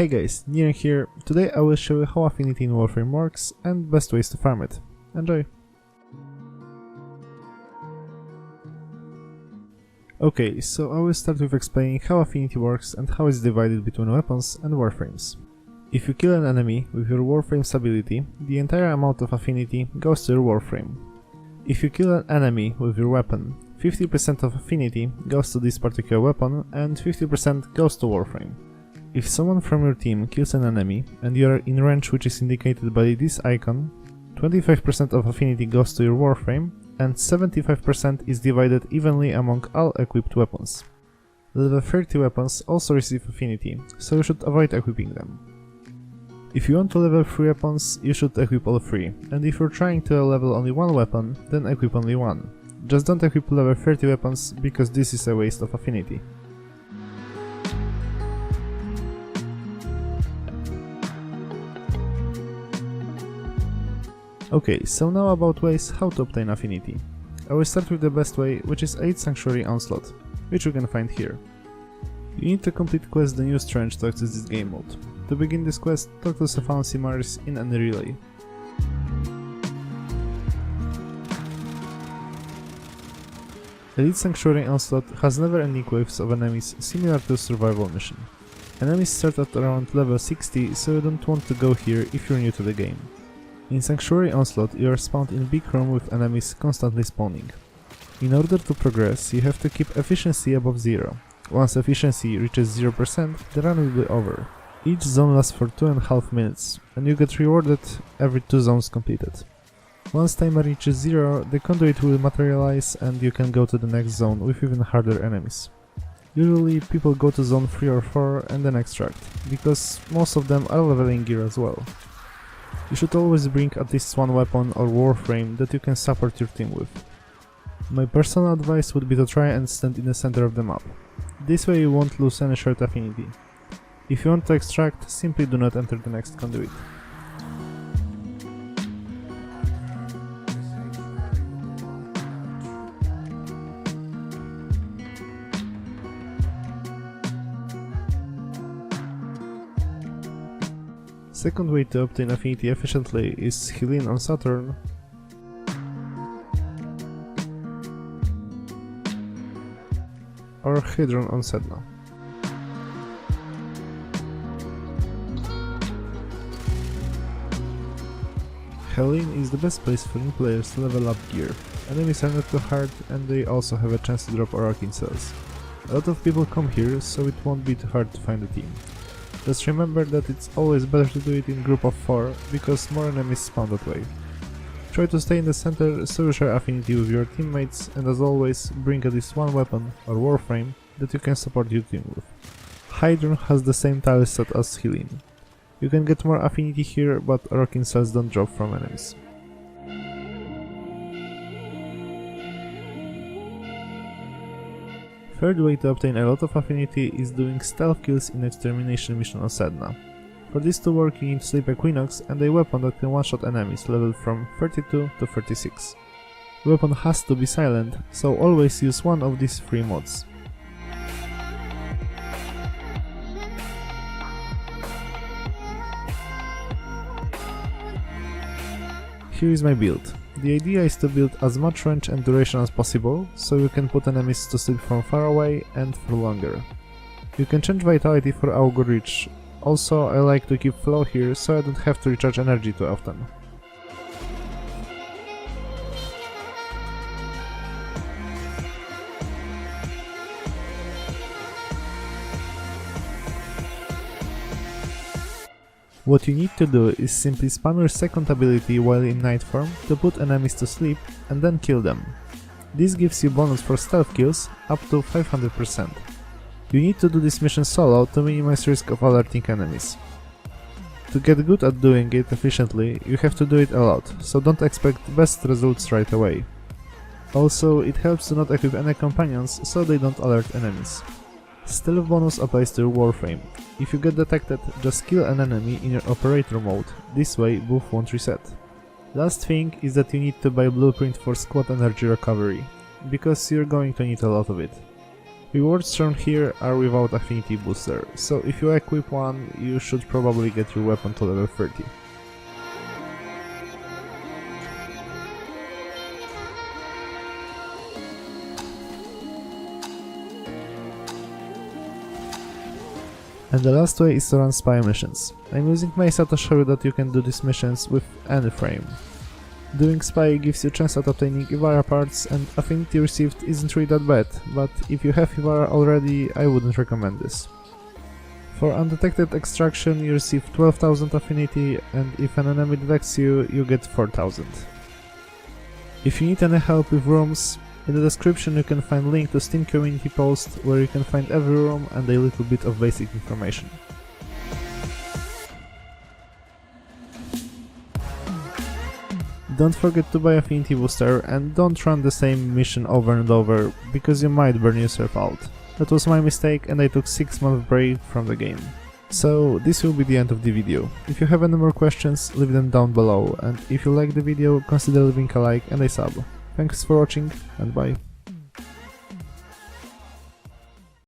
Hey guys, Nier here. Today I will show you how Affinity in Warframe works and best ways to farm it. Enjoy! Okay, so I will start with explaining how Affinity works and how it's divided between weapons and Warframes. If you kill an enemy with your Warframe's ability, the entire amount of Affinity goes to your Warframe. If you kill an enemy with your weapon, 50% of Affinity goes to this particular weapon and 50% goes to Warframe. If someone from your team kills an enemy and you are in range which is indicated by this icon, 25% of Affinity goes to your Warframe and 75% is divided evenly among all equipped weapons. Level 30 weapons also receive Affinity, so you should avoid equipping them. If you want to level 3 weapons, you should equip all 3, and if you're trying to level only one weapon, then equip only one. Just don't equip level 30 weapons, because this is a waste of Affinity. Okay, so now about ways how to obtain Affinity. I will start with the best way, which is Elite Sanctuary Onslaught, which you can find here. You need to complete quest the New Strange to access this game mode. To begin this quest, talk to Stefan Simaris in any relay. Elite Sanctuary Onslaught has never-ending waves of enemies similar to a survival mission. Enemies start at around level 60, so you don't want to go here if you're new to the game. In Sanctuary Onslaught you are spawned in a big room with enemies constantly spawning. In order to progress, you have to keep efficiency above 0. Once efficiency reaches 0%, the run will be over. Each zone lasts for 2.5 minutes, and you get rewarded every 2 zones completed. Once timer reaches 0, the conduit will materialize and you can go to the next zone with even harder enemies. Usually people go to zone 3 or 4 and then extract, because most of them are leveling gear as well. You should always bring at least one weapon or Warframe that you can support your team with. My personal advice would be to try and stand in the center of the map. This way you won't lose any short Affinity. If you want to extract, simply do not enter the next conduit. Second way to obtain Affinity efficiently is Healing on Saturn or Hydron on Sedna. Healing is the best place for new players to level up gear. Enemies are not too hard and they also have a chance to drop Orakin cells. A lot of people come here, so it won't be too hard to find a team. Just remember that it's always better to do it in group of 4, because more enemies spawn that way. Try to stay in the center so you share Affinity with your teammates, and as always, bring at least one weapon or Warframe that you can support your team with. Hydron has the same tile set as Healing. You can get more Affinity here, but Orakin cells don't drop from enemies. Third way to obtain a lot of Affinity is doing stealth kills in Extermination mission on Sedna. For this to work you need Sleep Equinox and a weapon that can one-shot enemies leveled from 32 to 36. The weapon has to be silent, so always use one of these 3 mods. Here is my build. The idea is to build as much range and duration as possible, so you can put enemies to sleep from far away and for longer. You can change vitality for Augur Reach. Also, I like to keep flow here, so I don't have to recharge energy too often. What you need to do is simply spam your second ability while in night form to put enemies to sleep and then kill them. This gives you bonus for stealth kills up to 500%. You need to do this mission solo to minimize risk of alerting enemies. To get good at doing it efficiently, you have to do it a lot, so don't expect best results right away. Also, it helps to not equip any companions so they don't alert enemies. Stealth bonus applies to your Warframe. If you get detected, just kill an enemy in your operator mode, this way buff won't reset. Last thing is that you need to buy blueprint for squad energy recovery, because you're going to need a lot of it. Rewards shown here are without Affinity booster, so if you equip one, you should probably get your weapon to level 30. And the last way is to run spy missions. I'm using Mesa to show you that you can do these missions with any frame. Doing spy gives you a chance at obtaining Ivara parts, and Affinity received isn't really that bad, but if you have Ivara already, I wouldn't recommend this. For undetected extraction you receive 12,000 Affinity, and if an enemy detects you, you get 4,000. If you need any help with rooms, in the description you can find link to Steam community post where you can find every room and a little bit of basic information. Don't forget to buy Affinity booster and don't run the same mission over and over, because you might burn yourself out. That was my mistake and I took 6 months break from the game. So this will be the end of the video. If you have any more questions, leave them down below, and if you like the video, consider leaving a like and a sub. Thanks for watching and bye.